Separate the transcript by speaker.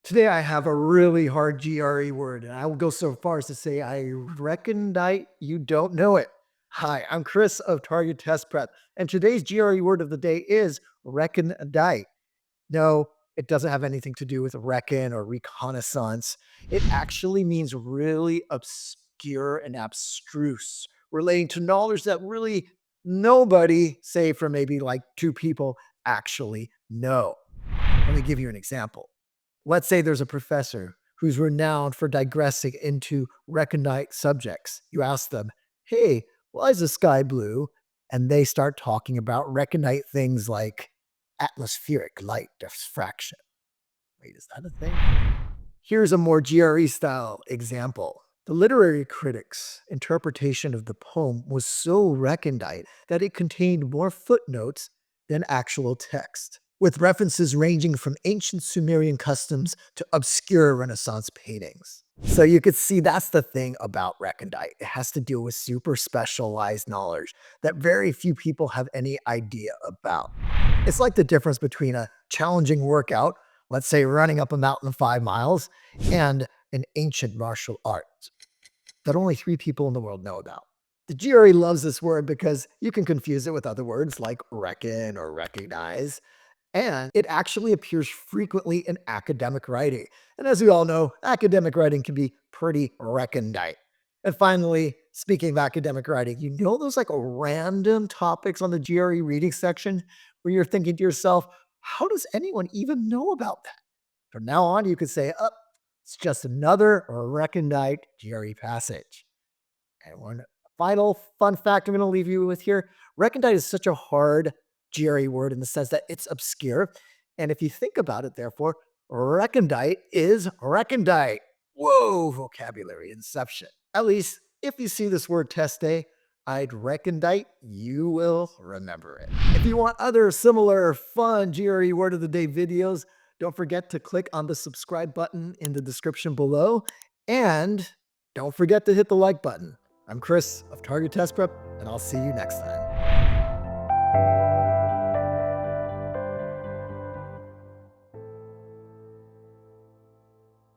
Speaker 1: Today I have a really hard GRE word, and I will go so far as to say I recondite you don't know it. Hi, I'm Chris of Target Test Prep, and today's GRE word of the day is recondite. No, it doesn't have anything to do with reckon or reconnaissance. It actually means really obscure and abstruse, relating to knowledge that really nobody, save for maybe like two people, actually know. Let me give you an example. Let's say there's a professor who's renowned for digressing into recondite subjects. You ask them, hey, why is the sky blue? And they start talking about recondite things like atmospheric light diffraction. Wait, is that a thing? Here's a more GRE style example. The literary critic's interpretation of the poem was so recondite that it contained more footnotes than actual text, with references ranging from ancient Sumerian customs to obscure Renaissance paintings. So you could see that's the thing about recondite. It has to deal with super specialized knowledge that very few people have any idea about. It's like the difference between a challenging workout, let's say running up a mountain 5 miles, and an ancient martial art that only 3 people in the world know about. The GRE loves this word because you can confuse it with other words like reckon or recognize, and it actually appears frequently in academic writing. And as we all know, academic writing can be pretty recondite. And finally, speaking of academic writing, you know those like random topics on the GRE reading section where you're thinking to yourself, how does anyone even know about that? From now on, you could say, oh, it's just another recondite GRE passage. And one final fun fact I'm going to leave you with here. Recondite is such a hard GRE word in the sense that it's obscure. And if you think about it, therefore, recondite is recondite. Whoa, vocabulary inception. At least if you see this word test day, I'd recondite, you will remember it. If you want other similar fun GRE word of the day videos, don't forget to click on the subscribe button in the description below. And don't forget to hit the like button. I'm Chris of Target Test Prep, and I'll see you next time.